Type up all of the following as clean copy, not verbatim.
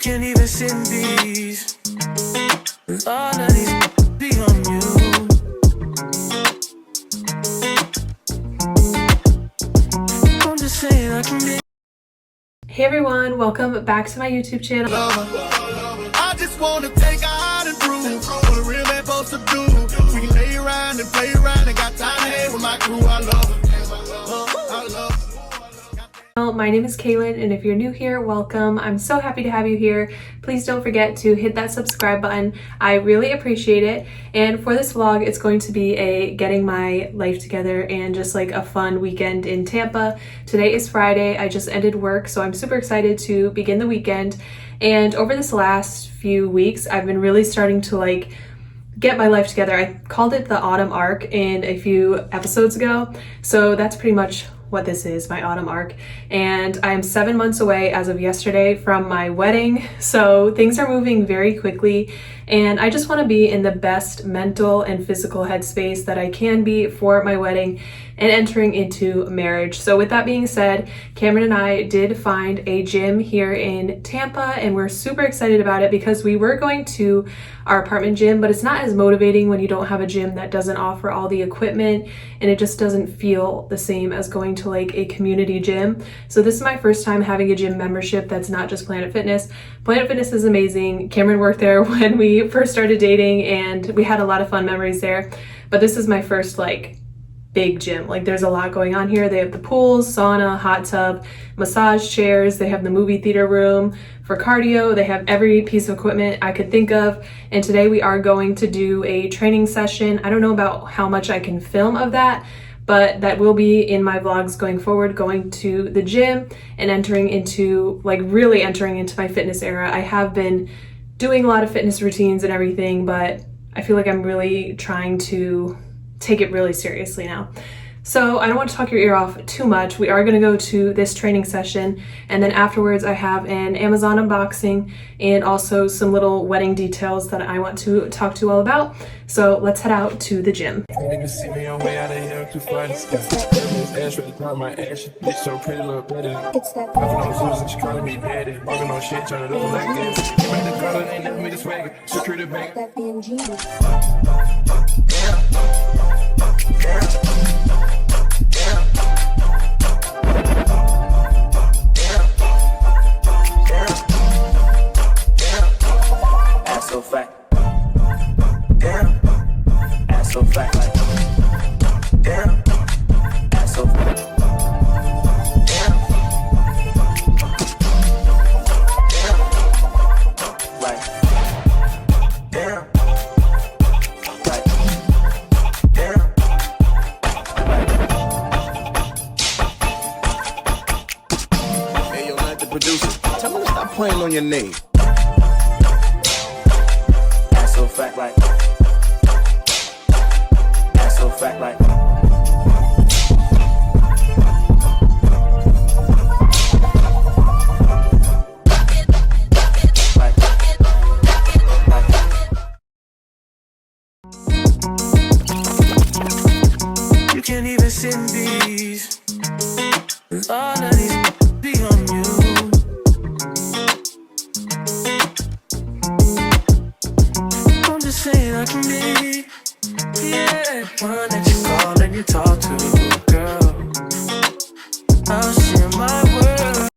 can't even send these. All of these be on you. I'm just saying I can be. Hey everyone, welcome back to my YouTube channel. I just wanna take out and prove what a real man supposed to do. We can lay around and play around and got time to hang with my crew. I love it. I love it. My name is Cailin, and if you're new here, welcome. I'm so happy to have you here. Please don't forget to hit that subscribe button. I really appreciate it. And for this vlog, it's going to be a getting my life together and just like a fun weekend in Tampa. Today is Friday. I just ended work, so I'm super excited to begin the weekend. And over this last few weeks, I've been really starting to like get my life together. I called it the autumn arc in a few episodes ago. So that's pretty much what this is, my autumn arc. And I'm 7 months away as of yesterday from my wedding. So things are moving very quickly. And I just want to be in the best mental and physical headspace that I can be for my wedding and entering into marriage. So with that being said, Cameron and I did find a gym here in Tampa, and we're super excited about it because we were going to our apartment gym, but it's not as motivating when you don't have a gym that doesn't offer all the equipment, and it just doesn't feel the same as going to like a community gym. So this is my first time having a gym membership that's not just Planet Fitness. Planet Fitness is amazing. Cameron worked there when we first started dating, and we had a lot of fun memories there. But this is my first like big gym. Like there's a lot going on here. They have the pools, sauna, hot tub, massage chairs. They have the movie theater room for cardio. They have every piece of equipment I could think of. And today we are going to do a training session. I don't know about how much I can film of that, but that will be in my vlogs going forward, going to the gym and entering into really entering into my fitness era. I have been doing a lot of fitness routines and everything, but I feel like I'm really trying to take it really seriously now. So I don't want to talk your ear off too much. We are going to go to this training session, and then afterwards I have an Amazon unboxing and also some little wedding details that I want to talk to you all about. So let's head out to the gym. Tell me to stop playing on your name. That's so fact, like. That's so fact, like. You can't even send these. All of these be on you. I'm just saying I can be, yeah, one that you call and you talk to, girl. I'll share my world.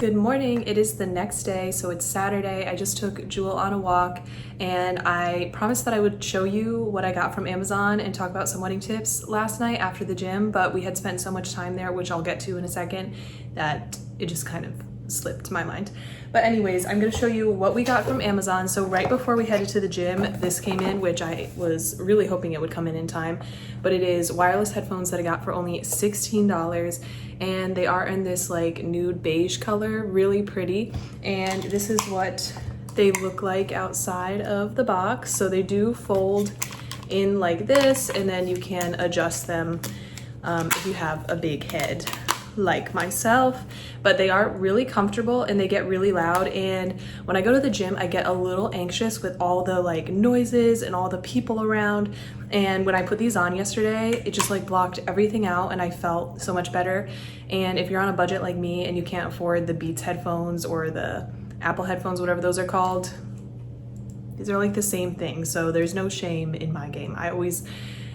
Good morning. It is the next day, so it's Saturday. I just took Jewel on a walk, and I promised that I would show you what I got from Amazon and talk about some wedding tips last night after the gym, but we had spent so much time there, which I'll get to in a second, that it just kind of slipped my mind. But anyways, I'm gonna show you what we got from Amazon. So right before we headed to the gym, this came in, which I was really hoping it would come in time, but it is wireless headphones that I got for only $16, and they are in this like nude beige color, really pretty. And this is what they look like outside of the box. So they do fold in like this, and then you can adjust them if you have a big head like myself. But they are really comfortable and they get really loud, and when I go to the gym I get a little anxious with all the like noises and all the people around, and when I put these on yesterday it just like blocked everything out and I felt so much better. And if you're on a budget like me and you can't afford the Beats headphones or the Apple headphones, whatever those are called, these are like the same thing, so there's no shame in my game. I always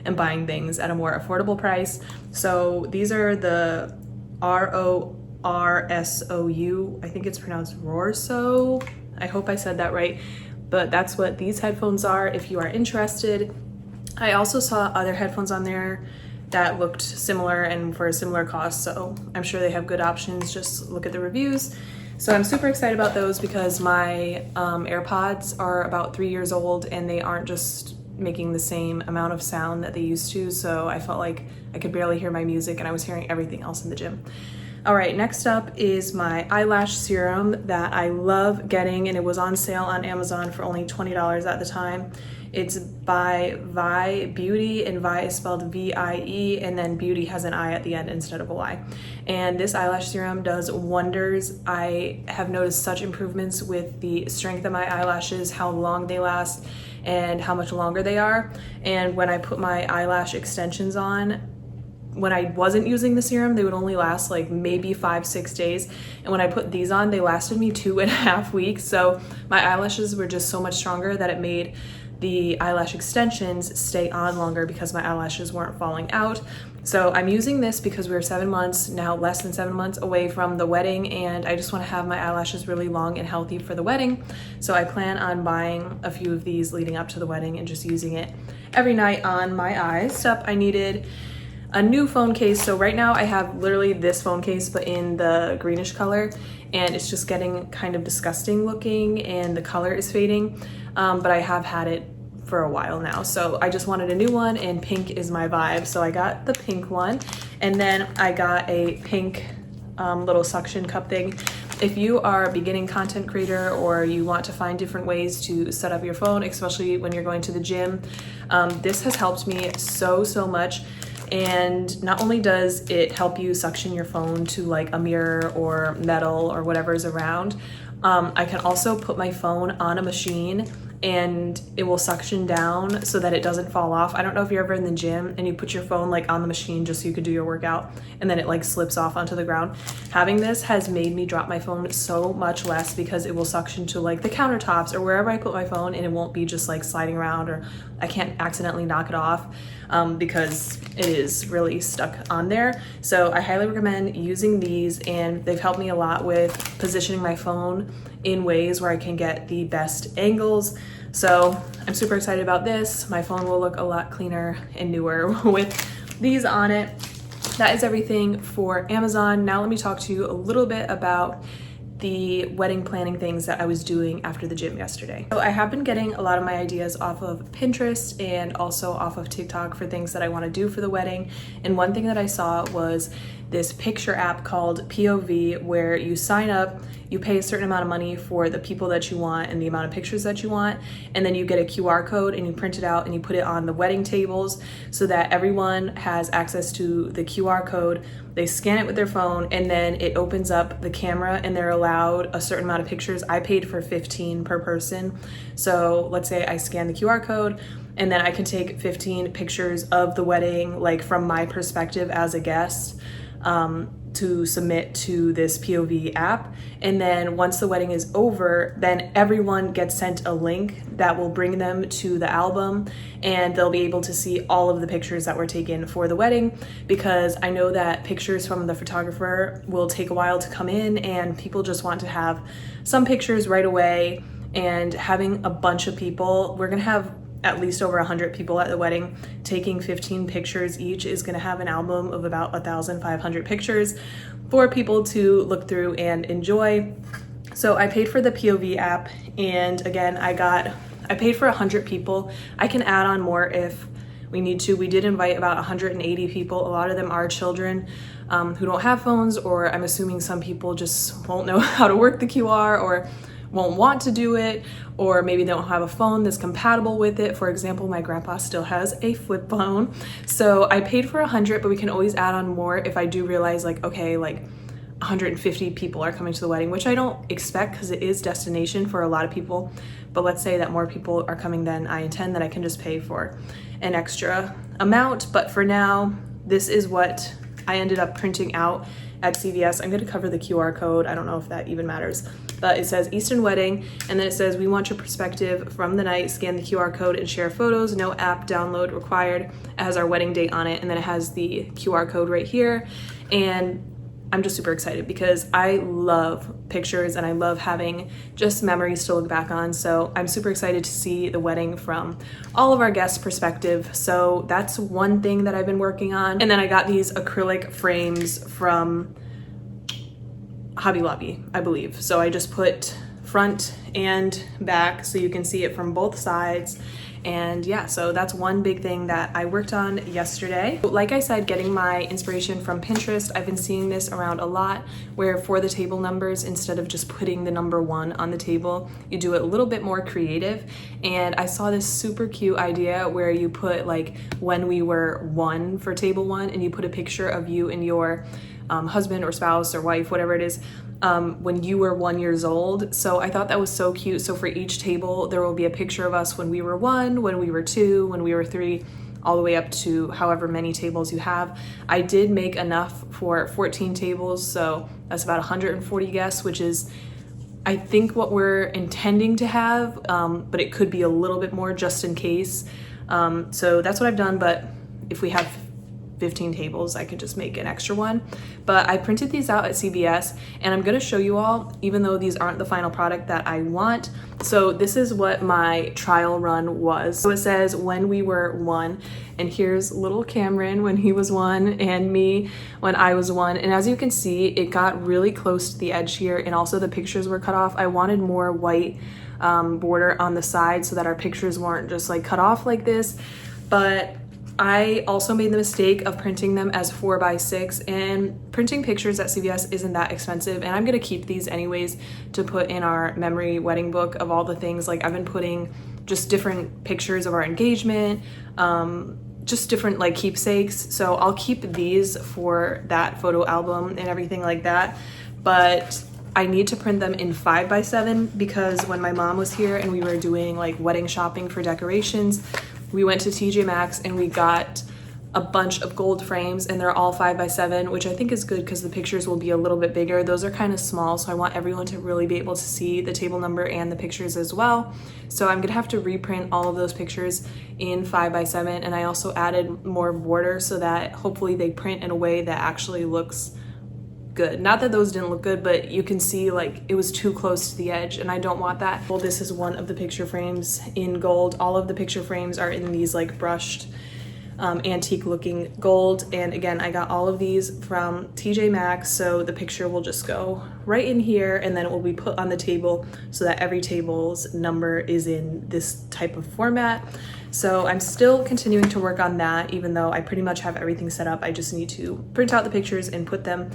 am buying things at a more affordable price. So these are the RORSOU, I think it's pronounced Rorso. I hope I said that right, but that's what these headphones are if you are interested. I also saw other headphones on there that looked similar and for a similar cost, so I'm sure they have good options. Just look at the reviews. So I'm super excited about those because my AirPods are about 3 years old and they aren't just making the same amount of sound that they used to, so I felt like I could barely hear my music and I was hearing everything else in the gym. All right, next up is my eyelash serum that I love getting, and it was on sale on Amazon for only $20 at the time. It's by Vi Beauty, and Vi is spelled V-I-E, and then Beauty has an I at the end instead of a Y. And this eyelash serum does wonders. I have noticed such improvements with the strength of my eyelashes, how long they last, and how much longer they are. And when I put my eyelash extensions on, when I wasn't using the serum, they would only last like maybe 5-6 days. And when I put these on, they lasted me 2.5 weeks. So my eyelashes were just so much stronger that it made the eyelash extensions stay on longer because my eyelashes weren't falling out. So I'm using this because we're 7 months, now less than 7 months away from the wedding, and I just want to have my eyelashes really long and healthy for the wedding. So I plan on buying a few of these leading up to the wedding and just using it every night on my eyes. Next up, I needed a new phone case. So right now I have literally this phone case but in the greenish color, and it's just getting kind of disgusting looking and the color is fading, but I have had it for a while now, so I just wanted a new one, and pink is my vibe, so I got the pink one. And then I got a pink little suction cup thing. If you are a beginning content creator or you want to find different ways to set up your phone, especially when you're going to the gym, this has helped me so much. And not only does it help you suction your phone to like a mirror or metal or whatever is around, I can also put my phone on a machine and it will suction down so that it doesn't fall off. I don't know if you're ever in the gym and you put your phone like on the machine just so you could do your workout and then it like slips off onto the ground. Having this has made me drop my phone so much less because it will suction to like the countertops or wherever I put my phone, and it won't be just like sliding around or I can't accidentally knock it off because it is really stuck on there. So I highly recommend using these, and they've helped me a lot with positioning my phone in ways where I can get the best angles. So I'm super excited about this. My phone will look a lot cleaner and newer with these on it. That is everything for Amazon. Now let me talk to you a little bit about the wedding planning things that I was doing after the gym yesterday. So I have been getting a lot of my ideas off of Pinterest and also off of TikTok for things that I want to do for the wedding. And one thing that I saw was this picture app called POV, where you sign up, you pay a certain amount of money for the people that you want and the amount of pictures that you want, and then you get a QR code and you print it out and you put it on the wedding tables so that everyone has access to the QR code. They scan it with their phone and then it opens up the camera and they're allowed a certain amount of pictures. I paid for 15 per person. So let's say I scan the QR code and then I can take 15 pictures of the wedding, like from my perspective as a guest, to submit to this POV app. And then once the wedding is over, then everyone gets sent a link that will bring them to the album, and they'll be able to see all of the pictures that were taken for the wedding, because I know that pictures from the photographer will take a while to come in and people just want to have some pictures right away. And having a bunch of people, we're gonna have at least over 100 people at the wedding, taking 15 pictures each is gonna have an album of about 1,500 pictures for people to look through and enjoy. So I paid for the POV app, and again, I paid for 100 people. I can add on more if we need to. We did invite about 180 people. A lot of them are children who don't have phones, or I'm assuming some people just won't know how to work the QR or won't want to do it, or maybe they don't have a phone that's compatible with it. For example, my grandpa still has a flip phone. So I paid for 100, but we can always add on more if I do realize like, okay, like 150 people are coming to the wedding, which I don't expect because it is destination for a lot of people. But let's say that more people are coming than I intend, that I can just pay for an extra amount. But for now, this is what I ended up printing out at CVS. I'm going to cover the QR code. I don't know if that even matters, but it says Easton Wedding, and then it says, we want your perspective from the night. Scan the QR code and share photos. No app download required. It has our wedding date on it, and then it has the QR code right here. And I'm just super excited because I love pictures and I love having just memories to look back on. So I'm super excited to see the wedding from all of our guests' perspective. So that's one thing that I've been working on. And then I got these acrylic frames from Hobby Lobby, I believe. So I just put front and back so you can see it from both sides. And yeah, so that's one big thing that I worked on yesterday. Like I said, getting my inspiration from Pinterest. I've been seeing this around a lot, where for the table numbers, instead of just putting the number 1 on the table, you do it a little bit more creative. And I saw this super cute idea where you put like when we were 1 for table 1, and you put a picture of you and your husband or spouse or wife, whatever it is, when you were 1 year old. So I thought that was so cute. So for each table, there will be a picture of us when we were 1, when we were 2, when we were 3, all the way up to however many tables you have. I did make enough for 14 tables, so that's about 140 guests, which is, I think, what we're intending to have, but it could be a little bit more just in case. So that's what I've done, but if we have 15 tables, I could just make an extra one. But I printed these out at CVS, and I'm gonna show you all, even though these aren't the final product that I want. So this is what my trial run was. So it says when we were 1, and here's little Cameron when he was 1, and me when I was 1. And as you can see, it got really close to the edge here, and also the pictures were cut off. I wanted more white border on the side so that our pictures weren't just like cut off like this. But I also made the mistake of printing them as 4x6, and printing pictures at CVS isn't that expensive, and I'm gonna keep these anyways to put in our memory wedding book of all the things. Like I've been putting just different pictures of our engagement, just different like keepsakes. So I'll keep these for that photo album and everything like that. But I need to print them in 5x7 because when my mom was here and we were doing like wedding shopping for decorations, we went to TJ Maxx and we got a bunch of gold frames, and they're all 5x7, which I think is good because the pictures will be a little bit bigger. Those are kind of small, so I want everyone to really be able to see the table number and the pictures as well. So I'm gonna have to reprint all of those pictures in 5x7, and I also added more border so that hopefully they print in a way that actually looks good. Not that those didn't look good, but you can see like it was too close to the edge, and I don't want that. Well, this is one of the picture frames in gold. All of the picture frames are in these like brushed antique looking gold, and again, I got all of these from TJ Maxx, so the picture will just go right in here, and then it will be put on the table so that every table's number is in this type of format. So I'm still continuing to work on that, even though I pretty much have everything set up. I just need to print out the pictures and put them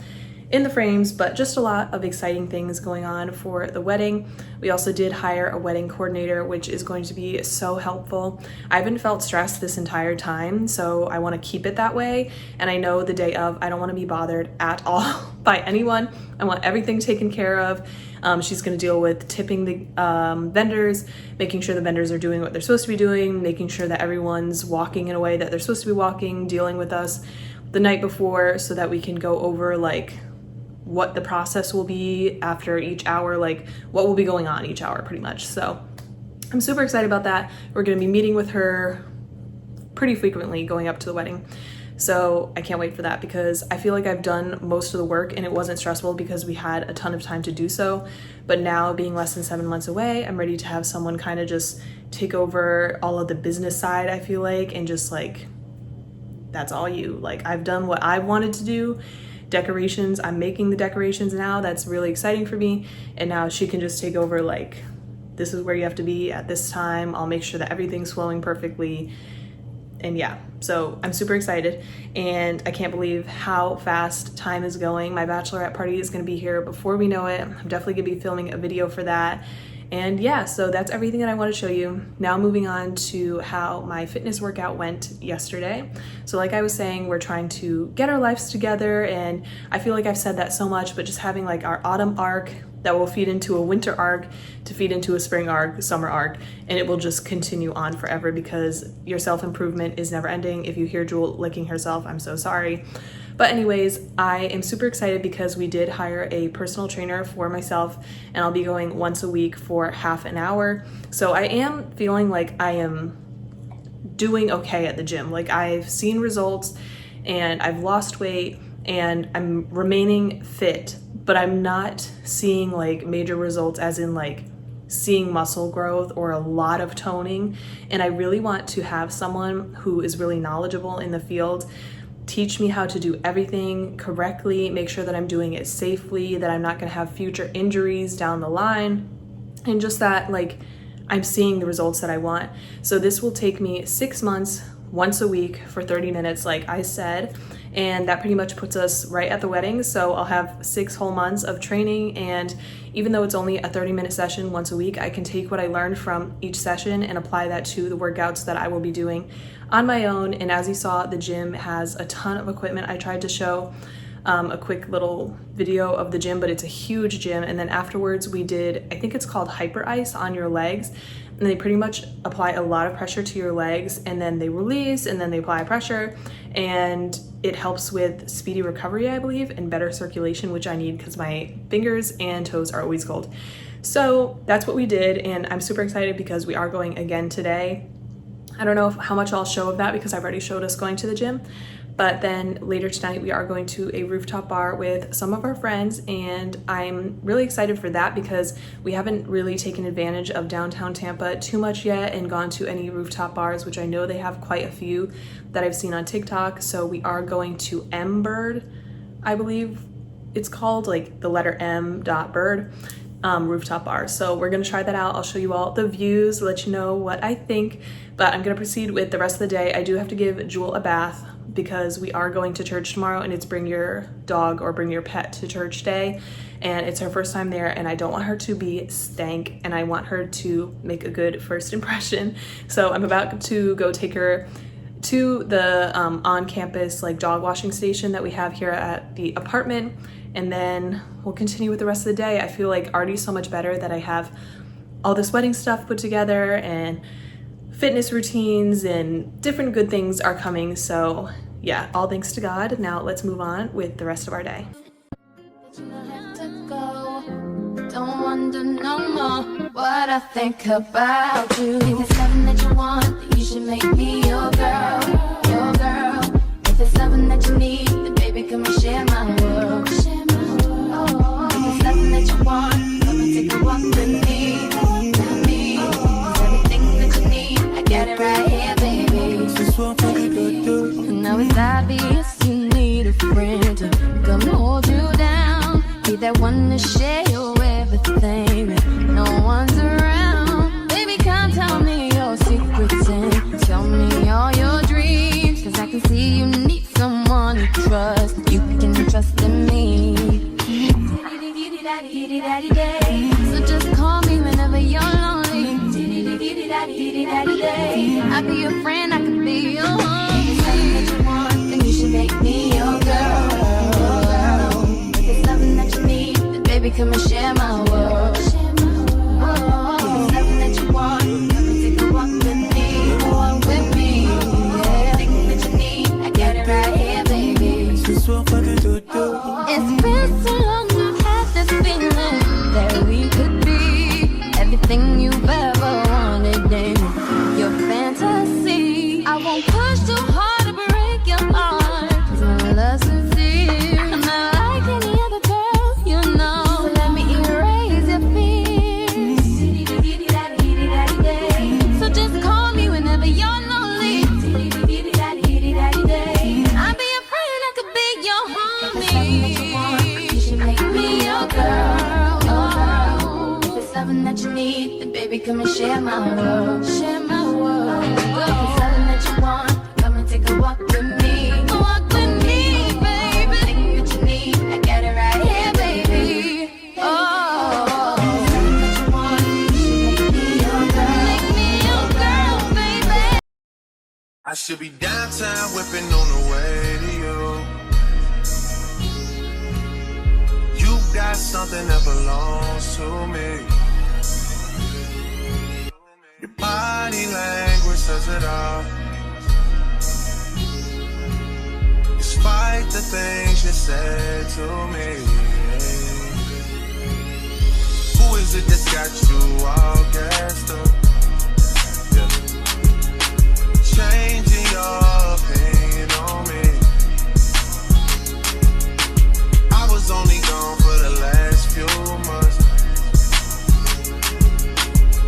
in the frames, but just a lot of exciting things going on for the wedding. We also did hire a wedding coordinator, which is going to be so helpful. I haven't felt stressed this entire time, so I want to keep it that way. And I know the day of, I don't want to be bothered at all by anyone. I want everything taken care of. She's going to deal with tipping the vendors, making sure the vendors are doing what they're supposed to be doing, making sure that everyone's walking in a way that they're supposed to be walking, dealing with us the night before so that we can go over like what the process will be after each hour, like what will be going on each hour pretty much. So I'm super excited about that. We're going to be meeting with her pretty frequently going up to the wedding. So I can't wait for that because I feel like I've done most of the work and it wasn't stressful because we had a ton of time to do so. But now being less than 7 months away, I'm ready to have someone kind of just take over all of the business side, I feel like, and just like, that's all you. Like I've done what I wanted to do. Decorations, I'm making the decorations now. That's really exciting for me. And now she can just take over, like, this is where you have to be at this time. I'll make sure that everything's flowing perfectly. And yeah, so I'm super excited and I can't believe how fast time is going. My bachelorette party is gonna be here before we know it. I'm definitely gonna be filming a video for that. And yeah, so that's everything that I want to show you. Now moving on to how my fitness workout went yesterday. So like I was saying, we're trying to get our lives together, and I feel like I've said that so much, but just having like our autumn arc that will feed into a winter arc to feed into a spring arc, summer arc, and it will just continue on forever because your self-improvement is never ending. If you hear Jewel licking herself, I'm so sorry. But anyways, I am super excited because we did hire a personal trainer for myself, and I'll be going once a week for half an hour. So I am feeling like I am doing okay at the gym. Like I've seen results and I've lost weight and I'm remaining fit, but I'm not seeing like major results as in like seeing muscle growth or a lot of toning. And I really want to have someone who is really knowledgeable in the field teach me how to do everything correctly, make sure that I'm doing it safely, that I'm not going to have future injuries down the line, and just that like I'm seeing the results that I want. So this will take me 6 months, once a week for 30 minutes like I said, and that pretty much puts us right at the wedding. So I'll have 6 whole months of training, and even though it's only a 30-minute session once a week, I can take what I learned from each session and apply that to the workouts that I will be doing on my own. And as you saw, the gym has a ton of equipment. I tried to show a quick little video of the gym, but it's a huge gym. And then afterwards we did, I think it's called hydroice on your legs, and they pretty much apply a lot of pressure to your legs, and then they release, and then they apply pressure, and it helps with speedy recovery, I believe, and better circulation, which I need because my fingers and toes are always cold. So that's what we did, and I'm super excited because we are going again today. I don't know how much I'll show of that because I've already showed us going to the gym. But then later tonight we are going to a rooftop bar with some of our friends, and I'm really excited for that because we haven't really taken advantage of downtown Tampa too much yet and gone to any rooftop bars, which I know they have quite a few that I've seen on TikTok. So we are going to M-Bird, I believe it's called, like the letter M dot bird. Rooftop bar. So we're gonna try that out. I'll show you all the views, let you know what I think, but I'm gonna proceed with the rest of the day. I do have to give Jewel a bath because we are going to church tomorrow, and it's bring your dog or bring your pet to church day, and it's her first time there, and I don't want her to be stank, and I want her to make a good first impression. So I'm about to go take her to the on-campus like dog washing station that we have here at the apartment, and then we'll continue with the rest of the day. I feel like already so much better that I have all this wedding stuff put together, and fitness routines and different good things are coming. So yeah, all thanks to God. Now let's move on with the rest of our day. Don't wonder no more what I think about you. If it's something that you want, then you should make me your girl, your girl. If it's something that you need, then baby come and share my world, share my world. If it's something that you want, come and take a walk with me, with me. It's everything that you need, I got it right here, baby. Now it's obvious you need a friend to come and hold you down. Be that one to share your everything when no one's around. Baby, come tell me your secrets and tell me all your dreams, 'cause I can see you need someone to trust. You can trust in me. So just call me whenever you're lonely. I'll be your friend, I can be your homie. If it's something that you want, then you should make me your girl. If it's something that you need, then baby come and share my world. If it's something that you want, come and take a walk with me, walk with me. Yeah, everything that you need, I got it right here, baby. It's been so long, I've had this feeling that we could be everything you've ever wanted in your fantasy. I won't push too hard to break your heart, 'cause my love's sincere. I'm not like any other girl, you know. So let me erase your fears. So just call me whenever you're lonely. I'll be your friend, I could be your homie. You should make me your girl. Oh, if it's something that you need, then baby come and share my world. Share my world. If it's something that you want, I should be downtown whipping on the way to you. You got something that belongs to me. Your body language says it all. Despite the things you said to me. Who is it that's got you all gassed up? Yeah. Changing your opinion on me. I was only gone for the last few months,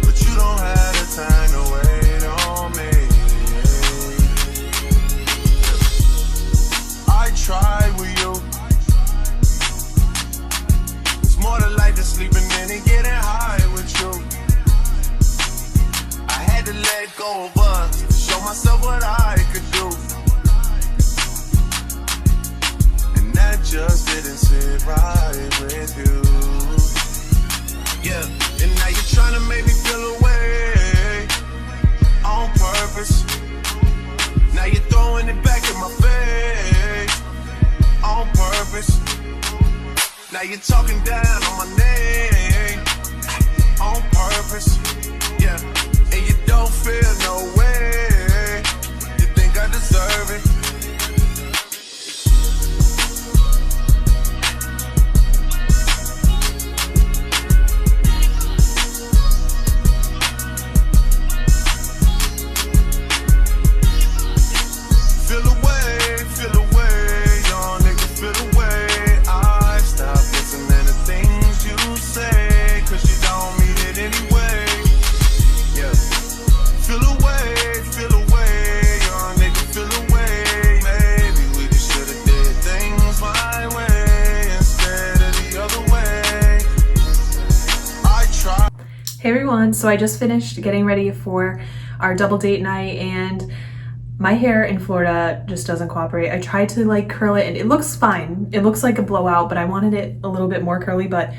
but you don't have the time to wait on me. I tried with you. It's more to life than sleeping in and getting high with you. I had to let go of us to show myself what I could do, and that just didn't sit right with you. Yeah, and now you're trying to make me feel away on purpose. Now you're throwing it back in my face on purpose. Now you're talking down on my name on purpose. Yeah, and you don't feel no way. You think I deserve it? Hey everyone, so I just finished getting ready for our double date night and my hair in Florida just doesn't cooperate. I tried to like curl it and it looks fine. It looks like a blowout, but I wanted it a little bit more curly, but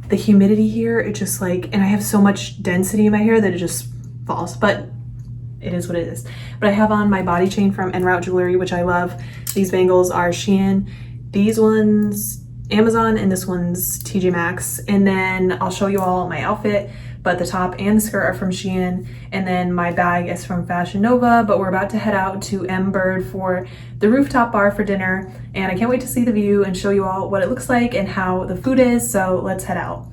the humidity here, it just like, and I have so much density in my hair that it just falls, but it is what it is. But I have on my body chain from En Route Jewelry, which I love. These bangles are Shein. These ones Amazon, and this one's TJ Maxx. And then I'll show you all my outfit, but the top and the skirt are from Shein, and then my bag is from Fashion Nova. But we're about to head out to M Bird for the rooftop bar for dinner, and I can't wait to see the view and show you all what it looks like and how the food is. So let's head out.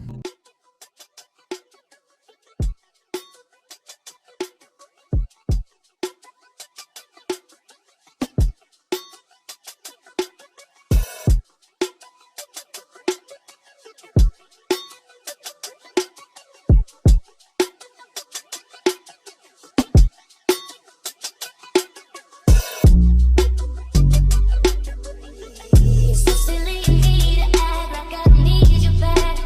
So silly to act like I need you back.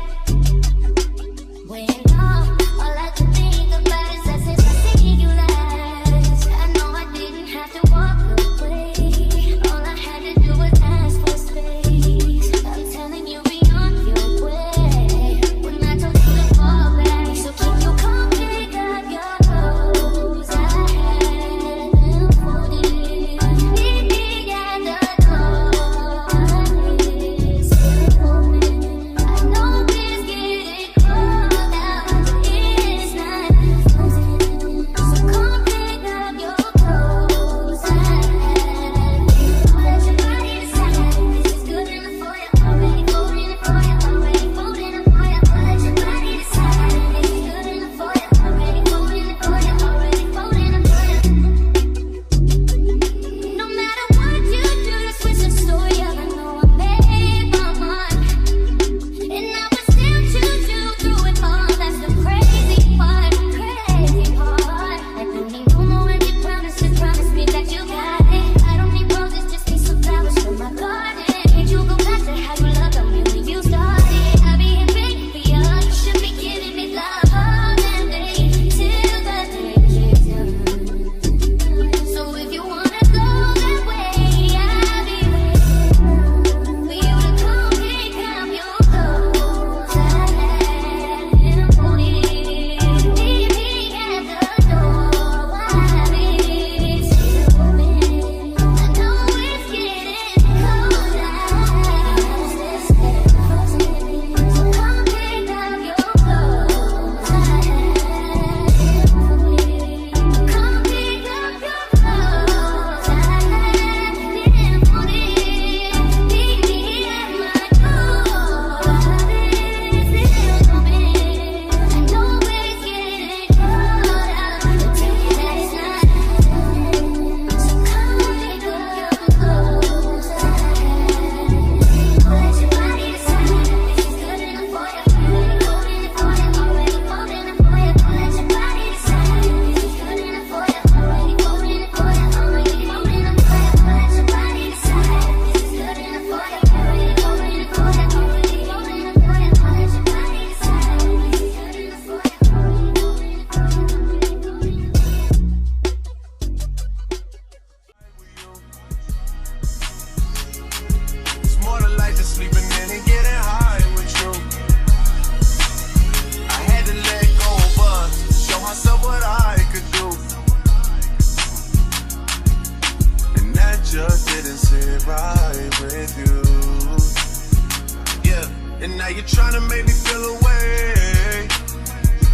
now you're trying to make me feel away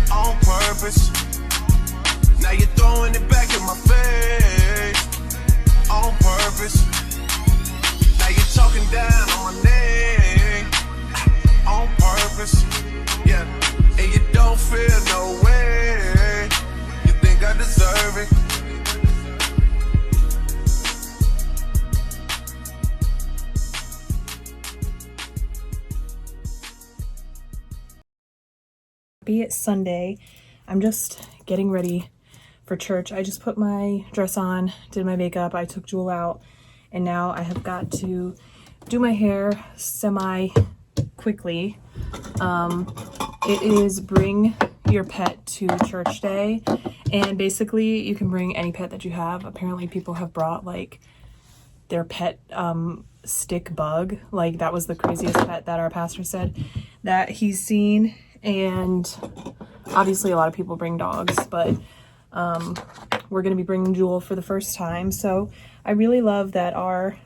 on purpose. Now you're throwing it back in my face on purpose. Now you're talking down on my name on purpose. Yeah, and you don't feel no way. You think I deserve it? It's Sunday. I'm just getting ready for church. I just put my dress on, did my makeup, I took Jewel out, and now I have got to do my hair semi quickly. It is bring your pet to church day, and basically you can bring any pet that you have. Apparently people have brought like their pet stick bug. Like that was the craziest pet that our pastor said that he's seen. And obviously a lot of people bring dogs, but we're going to be bringing Jewel for the first time. So I really love that our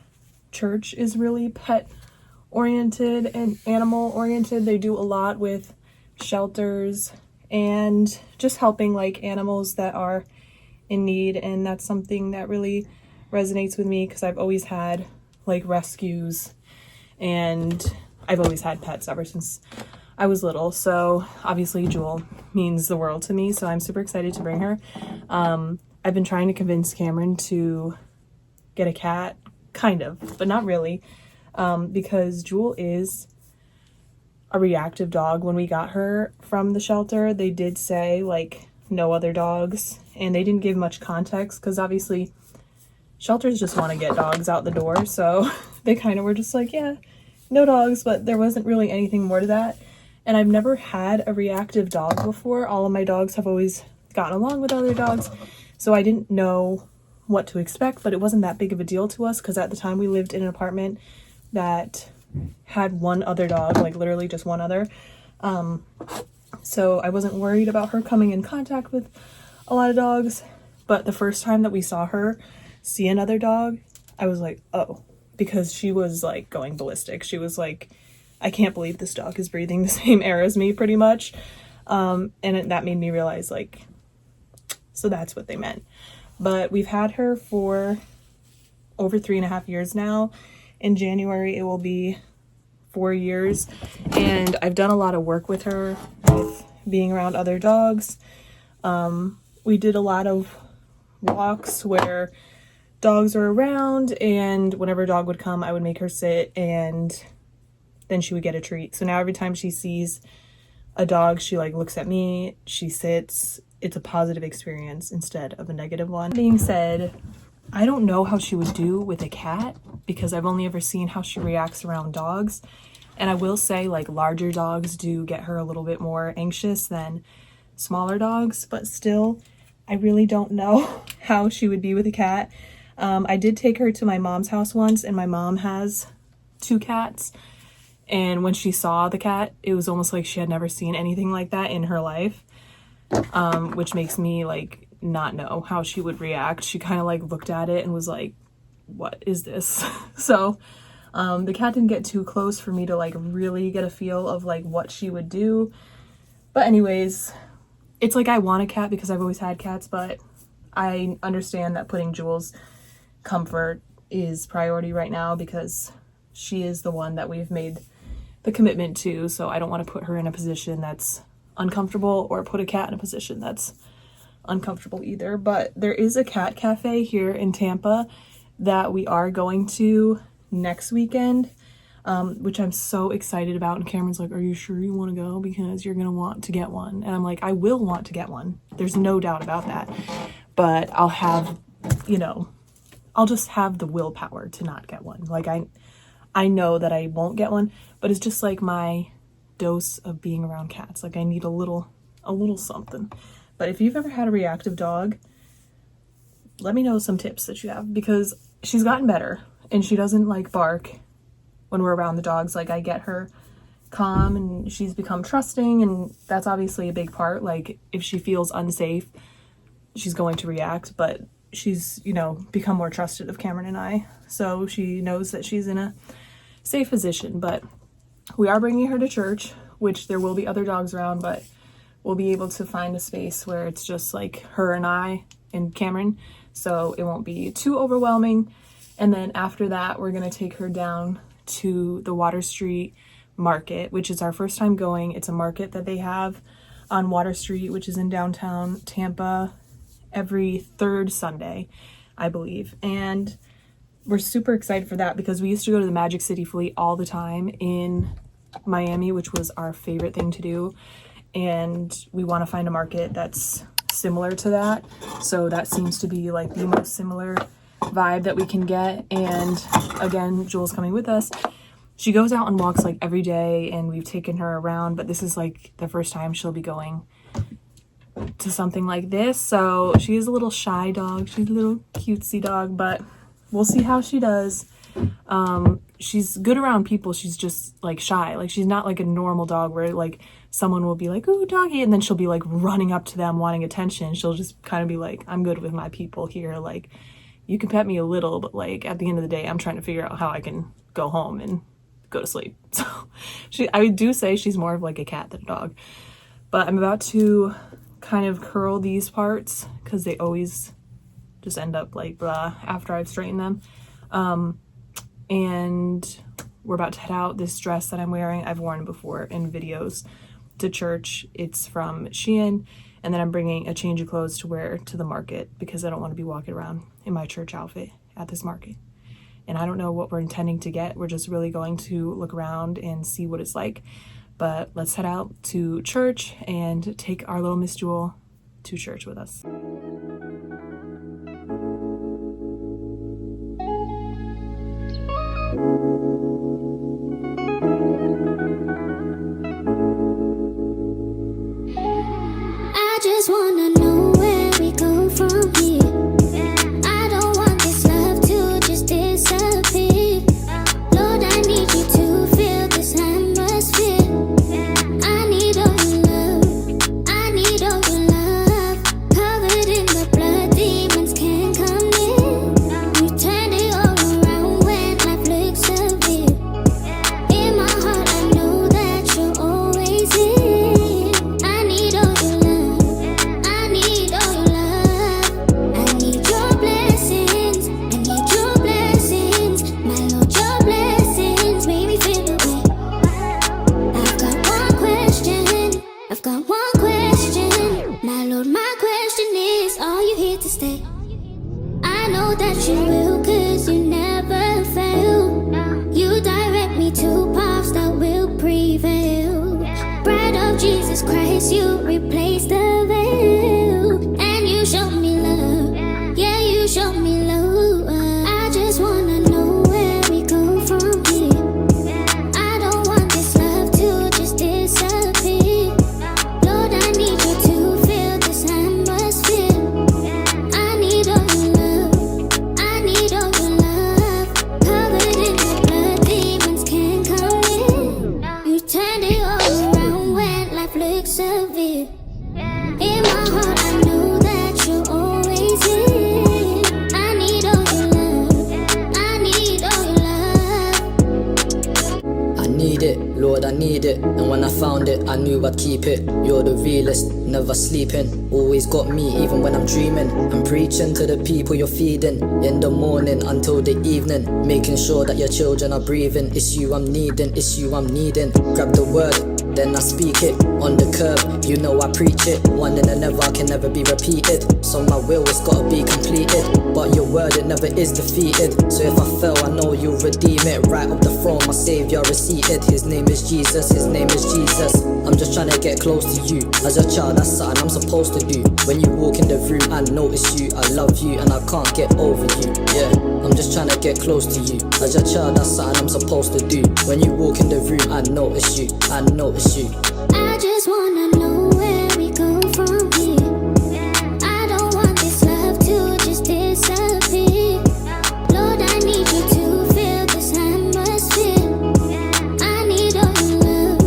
church is really pet oriented and animal oriented. They do a lot with shelters and just helping like animals that are in need. And that's something that really resonates with me because I've always had like rescues and I've always had pets ever since I was little. So obviously Jewel means the world to me, so I'm super excited to bring her. I've been trying to convince Cameron to get a cat, kind of, but not really, because Jewel is a reactive dog. When we got her from the shelter, they did say like no other dogs, and they didn't give much context because obviously shelters just want to get dogs out the door, so they kind of were just like, yeah, no dogs, but there wasn't really anything more to that. And I've never had a reactive dog before. All of my dogs have always gotten along with other dogs, so I didn't know what to expect, but it wasn't that big of a deal to us because at the time we lived in an apartment that had one other dog, like literally just one other. So I wasn't worried about her coming in contact with a lot of dogs, but the first time that we saw her see another dog, I was like, oh, because she was like going ballistic. She was like, I can't believe this dog is breathing the same air as me pretty much. That made me realize like, so that's what they meant. But we've had her for over 3.5 years now. In January, it will be 4 years. And I've done a lot of work with her with being around other dogs. We did a lot of walks where dogs are around, and whenever a dog would come, I would make her sit and then she would get a treat. So now every time she sees a dog, she like looks at me, she sits. It's a positive experience instead of a negative one. That being said, I don't know how she would do with a cat because I've only ever seen how she reacts around dogs. And I will say like larger dogs do get her a little bit more anxious than smaller dogs, but still, I really don't know how she would be with a cat. I did take her to my mom's house once, and my mom has 2 cats. And when she saw the cat, it was almost like she had never seen anything like that in her life, which makes me like not know how she would react. She kind of like looked at it and was like, what is this? So the cat didn't get too close for me to like really get a feel of like what she would do. But anyways, it's like I want a cat because I've always had cats, but I understand that putting Jewel's comfort is priority right now because she is the one that we've made the commitment to. So I don't want to put her in a position that's uncomfortable or put a cat in a position that's uncomfortable either. But there is a cat cafe here in Tampa that we are going to next weekend, which I'm so excited about. And Cameron's like, are you sure you want to go? Because you're going to want to get one. And I'm like, I will want to get one. There's no doubt about that. But I'll have, I'll just have the willpower to not get one. Like I know that I won't get one, but it's just like my dose of being around cats. Like I need a little something. But if you've ever had a reactive dog, let me know some tips that you have, because she's gotten better and she doesn't like bark when we're around the dogs. Like I get her calm and she's become trusting, and that's obviously a big part. Like if she feels unsafe, she's going to react, but she's, become more trusted of Cameron and I. So she knows that she's in a safe position. But we are bringing her to church, which there will be other dogs around, but we'll be able to find a space where it's just like her and I and Cameron, so it won't be too overwhelming. And then after that, we're gonna take her down to the Water Street Market, which is our first time going. It's a market that they have on Water Street, which is in downtown Tampa, every third Sunday, I believe. And we're super excited for that because we used to go to the Magic City Fleet all the time in Miami, which was our favorite thing to do. And we want to find a market that's similar to that. So that seems to be like the most similar vibe that we can get. And again, Jewel's coming with us. She goes out and walks like every day, and we've taken her around, but this is like the first time she'll be going to something like this. So she is a little shy dog. She's a little cutesy dog, but we'll see how she does. She's good around people. She's just like shy. Like she's not like a normal dog where like someone will be like, "Ooh, doggy," and then she'll be like running up to them wanting attention. She'll just kind of be like, "I'm good with my people here. Like you can pet me a little, but like at the end of the day, I'm trying to figure out how I can go home and go to sleep." So I do say she's more of like a cat than a dog. But I'm about to kind of curl these parts because they always just end up like blah after I've straightened them. And we're about to head out. This dress that I'm wearing, I've worn before in videos to church. It's from Shein. And then I'm bringing a change of clothes to wear to the market because I don't want to be walking around in my church outfit at this market. And I don't know what we're intending to get. We're just really going to look around and see what it's like. But let's head out to church and take our little Miss Jewel to church with us. I just wanna know where we go from here. I don't want this love to just disappear. Lord, I need you to feel this atmosphere. I need all your love. I need all your love. Covered in the blood, demons can't come near. You turn it all around when life looks severe. In my heart, I know that you're always here. I need all your love. I need all your love. I need your blessings. I need your blessings. My Lord, your blessings make me feel the way. I've got one question. I've got one question. My Lord, my question is, are you here to stay? I know that you will, 'cause you never fail. You direct me to paths that will prevail. Bride of Jesus Christ, you replace the veil. And you show me love. Yeah, you show me love. I just wanna know where we go from here. I don't want this love to just disappear. Lord, I need you to feel this atmosphere. I need all your love. I need all your love. Covered in the blood, demons can't come in. You turned it all around when life looks severe. In my heart, I know that you're always here. I need all your love. I need all your love. I need it, Lord, I need it. And when I found it, I knew I'd keep it. You're the realest, never sleeping. Always got me, even when I'm dreaming. I'm preaching to the people you're feeding. In the morning until the evening, making sure that your children are breathing. It's you I'm needing, it's you I'm needing. Grab the word, then I speak it. On the curb, you know I preach it. One in a never can never be repeated. So my will has gotta be completed. But your word, it never is defeated. So if I fail, I know you'll redeem it. Right up the throne, my savior is seated. His name is Jesus, his name is Jesus. I'm just trying to get close to you. As a child, that's something I'm supposed to do. When you walk in the room, I notice you. I love you and I can't get over you. Yeah, I'm just trying to get close to you. As a child, that's something I'm supposed to do. When you walk in the room, I notice you. I notice you. I just wanna know where we go from here. I don't want this love to just disappear. Lord, I need you to feel this atmosphere. I need all your love.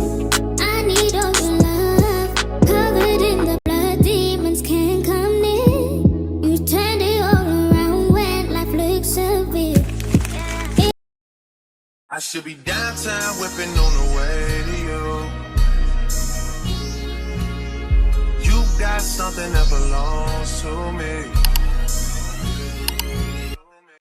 I need all your love. Covered in the blood, demons can't come near. You turned it all around when life looks severe. I I should be downtown whipping on the way to you. You got something that belongs to me.